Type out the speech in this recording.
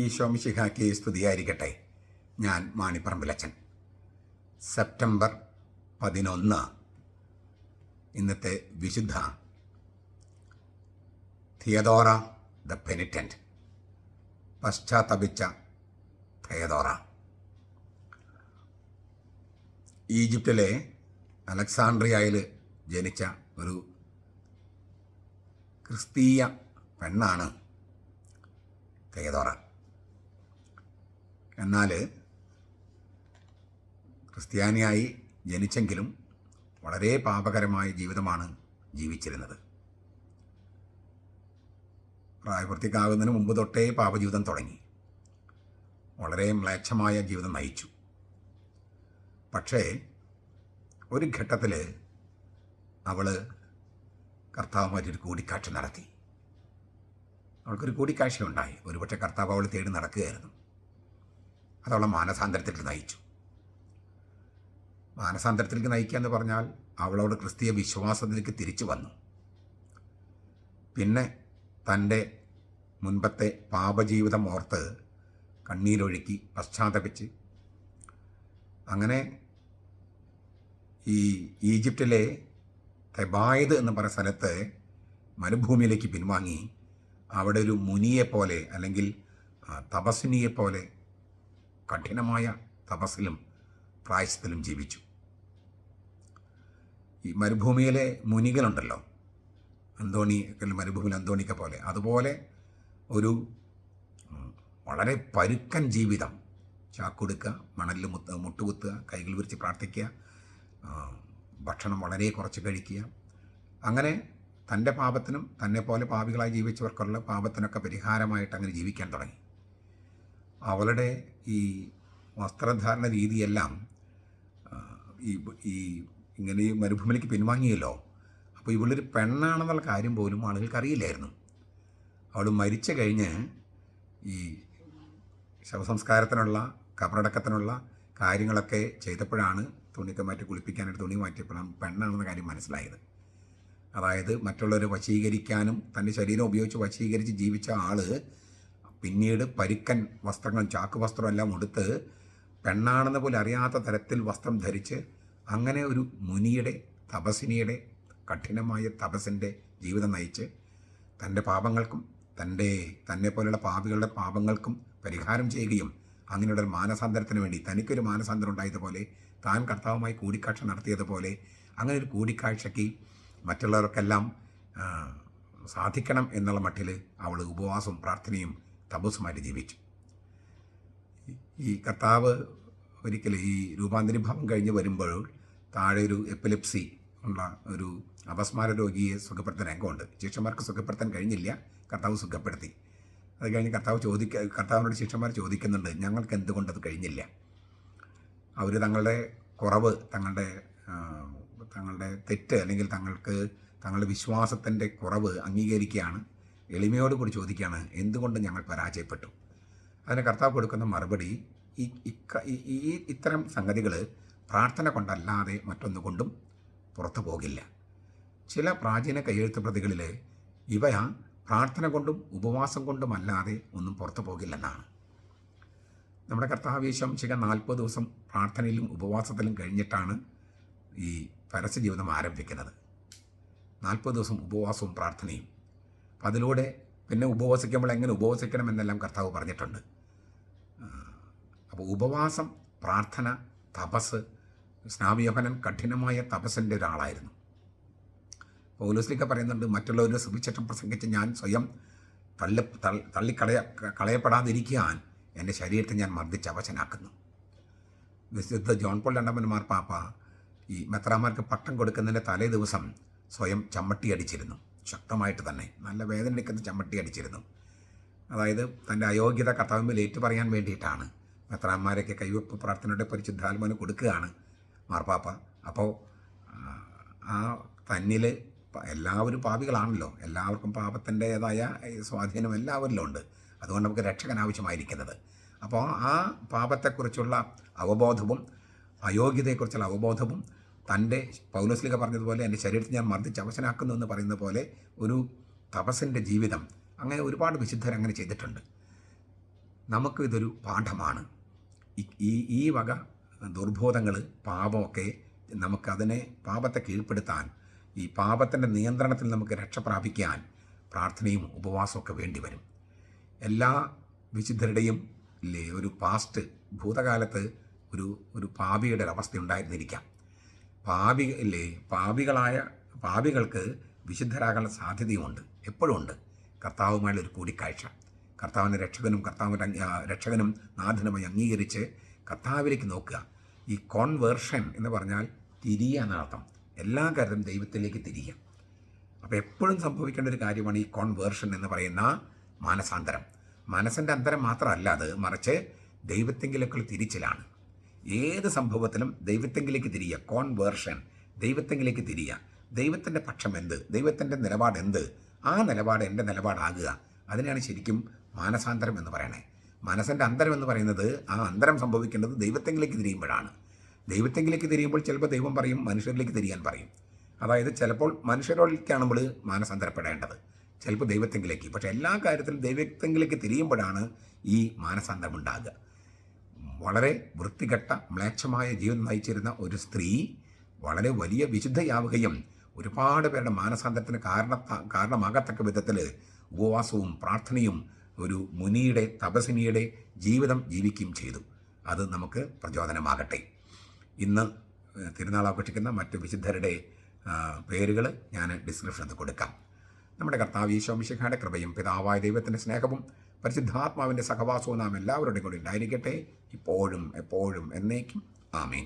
ഈശോ മിശിഹായ്ക്ക് സ്തുതിയായിരിക്കട്ടെ. ഞാൻ മാണിപ്പറമ്പിലച്ചൻ. സെപ്റ്റംബർ 11 ഇന്നത്തെ വിശുദ്ധ തിയദോറ ദ പെനിറ്റൻറ്റ്, പശ്ചാത്തപിച്ച തിയദോറ. ഈജിപ്തിലെ അലക്സാണ്ട്രിയയിൽ ജനിച്ച ഒരു ക്രിസ്തീയ പെണ്ണാണ് തിയദോറ. എന്നാൽ ക്രിസ്ത്യാനിയായി ജനിച്ചെങ്കിലും വളരെ പാപകരമായ ജീവിതമാണ് ജീവിച്ചിരുന്നത്. പ്രായപൂർത്തിയാകുന്നതിന് മുമ്പ് തൊട്ടേ പാപജീവിതം തുടങ്ങി. വളരെ മ്ലേച്ഛമായ ജീവിതം നയിച്ചു. പക്ഷേ ഒരു ഘട്ടത്തിൽ അവൾ കർത്താവുമായിട്ടൊരു കൂടിക്കാഴ്ച നടത്തി. അവൾക്കൊരു കൂടിക്കാഴ്ച ഉണ്ടായി. ഒരുപക്ഷെ കർത്താവ് അവൾ തേടി നടക്കുകയായിരുന്നു. അതവളെ മാനസാന്തരത്തിലേക്ക് നയിച്ചു. മാനസാന്തരത്തിലേക്ക് നയിക്കുക എന്ന് പറഞ്ഞാൽ അവളോട് ക്രിസ്തീയ വിശ്വാസത്തിലേക്ക് തിരിച്ചു വന്നു. പിന്നെ തൻ്റെ മുൻപത്തെ പാപജീവിതം ഓർത്ത് കണ്ണീരൊഴുക്കി പശ്ചാത്തപിച്ച് അങ്ങനെ ഈ ഈജിപ്തിലെ തെബായത് എന്ന് പറയുന്ന സ്ഥലത്ത് മരുഭൂമിയിലേക്ക് പിൻവാങ്ങി അവിടെ ഒരു മുനിയെപ്പോലെ അല്ലെങ്കിൽ തപസ്വിനിയെപ്പോലെ കഠിനമായ തപസ്സിലും പ്രായശ്ചിത്തത്തിലും ജീവിച്ചു. ഈ മരുഭൂമിയിലെ മുനികളുണ്ടല്ലോ, അന്തോണി മരുഭൂമിയിൽ അന്തോണിക്ക പോലെ, അതുപോലെ ഒരു വളരെ പരുക്കൻ ജീവിതം. ചാക്കുടുക്കുക, മണലിൽ മുട്ടുകുത്തുക, കൈകൾ വിരിച്ച് പ്രാർത്ഥിക്കുക, ഭക്ഷണം വളരെ കുറച്ച് കഴിക്കുക. അങ്ങനെ തൻ്റെ പാപത്തിനും തന്നെ പാപികളായി ജീവിച്ചവർക്കുള്ള പാപത്തിനൊക്കെ പരിഹാരമായിട്ട് അങ്ങനെ ജീവിക്കാൻ തുടങ്ങി. അവളുടെ ഈ വസ്ത്രധാരണ രീതിയെല്ലാം ഈ ഇങ്ങനെ ഈ മരുഭൂമിയിലേക്ക് പിൻവാങ്ങിയല്ലോ. അപ്പോൾ ഇവളൊരു പെണ്ണാണെന്നുള്ള കാര്യം പോലും ആളുകൾക്ക് അറിയില്ലായിരുന്നു. അവൾ മരിച്ചു കഴിഞ്ഞ് ഈ ശവസംസ്കാരത്തിനുള്ള കബറടക്കത്തിനുള്ള കാര്യങ്ങളൊക്കെ ചെയ്തപ്പോഴാണ് തുണിയൊക്കെ മാറ്റി കുളിപ്പിക്കാനായിട്ട് തുണി മാറ്റിയപ്പോഴാണ് പെണ്ണാണെന്ന കാര്യം മനസ്സിലായത്. അതായത് മറ്റുള്ളവരെ വശീകരിക്കാനും തൻ്റെ ശരീരം ഉപയോഗിച്ച് വശീകരിച്ച് ജീവിച്ച ആൾ പിന്നീട് പരുക്കൻ വസ്ത്രങ്ങളും ചാക്ക് വസ്ത്രവും എല്ലാം ഉടുത്ത് പെണ്ണാണെന്ന് പോലും അറിയാത്ത തരത്തിൽ വസ്ത്രം ധരിച്ച് അങ്ങനെ ഒരു മുനിയുടെ തപസ്സിനിയുടെ കഠിനമായ തപസ്സിൻ്റെ ജീവിതം നയിച്ച് തൻ്റെ പാപങ്ങൾക്കും തന്നെ പോലെയുള്ള പാപികളുടെ പാപങ്ങൾക്കും പരിഹാരം ചെയ്യുകയും അങ്ങനെയുള്ള ഒരു മാനസാന്തരത്തിന് വേണ്ടി തനിക്കൊരു മാനസാന്തരം ഉണ്ടായതുപോലെ താൻ കർത്താവുമായി കൂടിക്കാഴ്ച നടത്തിയതുപോലെ അങ്ങനെ ഒരു കൂടിക്കാഴ്ചയ്ക്ക് മറ്റുള്ളവർക്കെല്ലാം സാധിക്കണം എന്നുള്ള മട്ടിൽ അവൾ ഉപവാസവും പ്രാർത്ഥനയും തപസ്സുമായിട്ട് ജീവിച്ചു. ഈ കർത്താവ് ഒരിക്കൽ ഈ രൂപാന്തരീഭാവം കഴിഞ്ഞ് വരുമ്പോൾ താഴെ ഒരു എപ്പിലെപ്സി ഉള്ള ഒരു അപസ്മാര രോഗിയെ സുഖപ്പെടുത്താൻ രംഗമുണ്ട്. ശിഷ്യന്മാർക്ക് സുഖപ്പെടുത്താൻ കഴിഞ്ഞില്ല, കർത്താവ് സുഖപ്പെടുത്തി. അത് കഴിഞ്ഞ് കർത്താവിനോട് ശിഷ്യന്മാർ ചോദിക്കുന്നുണ്ട്, ഞങ്ങൾക്ക് എന്തുകൊണ്ടത് കഴിഞ്ഞില്ല? അവർ തങ്ങളുടെ കുറവ്, തങ്ങളുടെ തെറ്റ് അല്ലെങ്കിൽ തങ്ങളുടെ വിശ്വാസത്തിൻ്റെ കുറവ് അംഗീകരിക്കുകയാണ്. എളിമയോടുകൂടി ചോദിക്കുകയാണ്, എന്തുകൊണ്ട് ഞങ്ങൾ പരാജയപ്പെട്ടു? അതിന് കർത്താവ് കൊടുക്കുന്ന മറുപടി, ഇത്തരം സംഗതികൾ പ്രാർത്ഥന കൊണ്ടല്ലാതെ മറ്റൊന്നുകൊണ്ടും പുറത്തു പോകില്ല. ചില പ്രാചീന കയ്യെഴുത്ത് പ്രതികളിൽ ഇവ പ്രാർത്ഥന കൊണ്ടും ഉപവാസം കൊണ്ടുമല്ലാതെ ഒന്നും പുറത്തു പോകില്ലെന്നാണ്. നമ്മുടെ കർത്താവ് ഈശോ മിശിഹാ 40 ദിവസം പ്രാർത്ഥനയിലും ഉപവാസത്തിലും കഴിഞ്ഞിട്ടാണ് ഈ പരസ്യ ജീവിതം ആരംഭിക്കുന്നത്. 40 ദിവസം ഉപവാസവും പ്രാർത്ഥനയും. അപ്പം അതിലൂടെ പിന്നെ ഉപവസിക്കുമ്പോൾ എങ്ങനെ ഉപവസിക്കണം എന്നെല്ലാം കർത്താവ് പറഞ്ഞിട്ടുണ്ട്. അപ്പോൾ ഉപവാസം, പ്രാർത്ഥന, തപസ്. സ്നാപക യോഹന്നാൻ കഠിനമായ തപസ്സിൻ്റെ ഒരാളായിരുന്നു. പൗലോസ്ലീഹ പറയുന്നുണ്ട്, മറ്റുള്ളവരുടെ സുവിശേഷം പ്രസംഗിച്ച് ഞാൻ സ്വയം കളയപ്പെടാതിരിക്കാൻ എൻ്റെ ശരീരത്തെ ഞാൻ മർദ്ദിച്ച് അവശനാക്കുന്നു. വിശുദ്ധ ജോൺ പോൾ രണ്ടാമൻ മാർപ്പാപ്പ ഈ മെത്രാന്മാർക്ക് പട്ടം കൊടുക്കുന്നതിൻ്റെ തലേ ദിവസം സ്വയം ചമ്മട്ടി അടിച്ചിരുന്നു. ശക്തമായിട്ട് തന്നെ നല്ല വേദന എടുക്കുന്ന ചമ്മട്ടി അടിച്ചിരുന്നു. അതായത് തൻ്റെ അയോഗ്യത കർത്താവിൽ ഏറ്റു പറയാൻ വേണ്ടിയിട്ടാണ്. മെത്രാന്മാരൊക്കെ കൈവെപ്പ് പ്രാർത്ഥനയുടെ പരിശുദ്ധാത്മാവിന് കൊടുക്കുകയാണ് മാർപ്പാപ്പ. അപ്പോൾ ആ തന്നിൽ എല്ലാവരും പാപികളാണല്ലോ, എല്ലാവർക്കും പാപത്തിൻ്റേതായ സ്വാധീനം എല്ലാവരിലും ഉണ്ട്. അതുകൊണ്ട് നമുക്ക് രക്ഷകൻ ആവശ്യമായിരിക്കുന്നത്. അപ്പോൾ ആ പാപത്തെക്കുറിച്ചുള്ള അവബോധവും അയോഗ്യതയെക്കുറിച്ചുള്ള അവബോധവും തൻ്റെ പൗലോസ്ലീഹ പറഞ്ഞതുപോലെ എൻ്റെ ശരീരത്തിൽ ഞാൻ മർദ്ദിച്ച് അവശനാക്കുന്നു എന്ന് പറയുന്ന പോലെ ഒരു തപസ്സിൻ്റെ ജീവിതം, അങ്ങനെ ഒരുപാട് വിശുദ്ധരങ്ങനെ ചെയ്തിട്ടുണ്ട്. നമുക്ക് ഇതൊരു പാഠമാണ്. ഈ വക ദുർബോധങ്ങൾ, പാപമൊക്കെ നമുക്കതിനെ, പാപത്തെ കീഴ്പ്പെടുത്താൻ, ഈ പാപത്തിൻ്റെ നിയന്ത്രണത്തിൽ നമുക്ക് രക്ഷ പ്രാപിക്കാൻ പ്രാർത്ഥനയും ഉപവാസമൊക്കെ വേണ്ടി വരും. എല്ലാ വിശുദ്ധരുടെയും ഇല്ലേ ഒരു പാസ്റ്റ്, ഭൂതകാലത്ത് ഒരു പാപിയുടെ ഒരവസ്ഥ ഉണ്ടായിരുന്നിരിക്കാം. പാപികൾക്ക് വിശുദ്ധരാകാനുള്ള സാധ്യതയുമുണ്ട്, എപ്പോഴും ഉണ്ട്. കർത്താവുമായുള്ള ഒരു കൂടിക്കാഴ്ച, കർത്താവിനെ രക്ഷകനും നാഥനുമായി അംഗീകരിച്ച് കർത്താവിലേക്ക് നോക്കുക. ഈ കോൺവേർഷൻ എന്ന് പറഞ്ഞാൽ തിരിയുക എന്നർത്ഥം. എല്ലാ കാര്യത്തിലും ദൈവത്തിലേക്ക് തിരിയുക. അപ്പോൾ എപ്പോഴും സംഭവിക്കേണ്ട ഒരു കാര്യമാണ് ഈ കോൺവേർഷൻ എന്ന് പറയുന്ന മാനസാന്തരം. മനസ്സിൻ്റെ അന്തരം മാത്രമല്ല അത്, മറിച്ച് ദൈവത്തെങ്കിലേക്കുള്ള തിരിച്ചിലാണ്. ഏത് സംഭവത്തിലും ദൈവത്തെങ്കിലേക്ക് തിരിയുക, കോൺവേർഷൻ, ദൈവത്തെങ്കിലേക്ക് തിരിയുക. ദൈവത്തിൻ്റെ പക്ഷം എന്ത്, ദൈവത്തിൻ്റെ നിലപാട് എന്ത്, ആ നിലപാട് എൻ്റെ നിലപാടാകുക. അതിനാണ് ശരിക്കും മാനസാന്തരം എന്ന് പറയണേ. മനസ്സിൻ്റെ അന്തരം എന്ന് പറയുന്നത്, ആ അന്തരം സംഭവിക്കേണ്ടത് ദൈവത്തെങ്കിലേക്ക് തിരിയുമ്പോഴാണ്. ദൈവത്തെങ്കിലേക്ക് തിരിയുമ്പോൾ ചിലപ്പോൾ ദൈവം പറയും, മനുഷ്യരിലേക്ക് തിരിയാൻ പറയും. അതായത് ചിലപ്പോൾ മനുഷ്യരിലേക്കാണ് നമ്മൾ മാനസാന്തരപ്പെടേണ്ടത്, ചിലപ്പോൾ ദൈവത്തെങ്കിലേക്ക്. പക്ഷേ എല്ലാ കാര്യത്തിലും ദൈവത്തെങ്കിലേക്ക് തിരിയുമ്പോഴാണ് ഈ മാനസാന്തരം ഉണ്ടാകുക. വളരെ വൃത്തികെട്ട മ്ലേച്ഛമായ ജീവിതം നയിച്ചിരുന്ന ഒരു സ്ത്രീ വളരെ വലിയ വിശുദ്ധയാവുകയും ഒരുപാട് പേരുടെ മാനസാന്തരത്തിന് കാരണമാകത്തക്ക വിധത്തിൽ ഉപവാസവും പ്രാർത്ഥനയും ഒരു മുനിയുടെ, തപസ്വിനിയുടെ ജീവിതം ജീവിക്കുകയും ചെയ്തു. അത് നമുക്ക് പ്രചോദനമാകട്ടെ. ഇന്ന് തിരുനാൾ ആഘോഷിക്കുന്ന മറ്റ് വിശുദ്ധരുടെ പേരുകൾ ഞാൻ ഡിസ്ക്രിപ്ഷനിൽ കൊടുക്കാം. നമ്മുടെ കർത്താവ് ഈശോ മിശിഹായുടെ കൃപയും പിതാവായ ദൈവത്തിൻ്റെ സ്നേഹവും പരിശുദ്ധാത്മാവിൻ്റെ സഹവാസവും നാം എല്ലാവരുടെയും കൂടി ഉണ്ടായിരിക്കട്ടെ, ഇപ്പോഴും എപ്പോഴും എന്നേക്കും. ആമേൻ.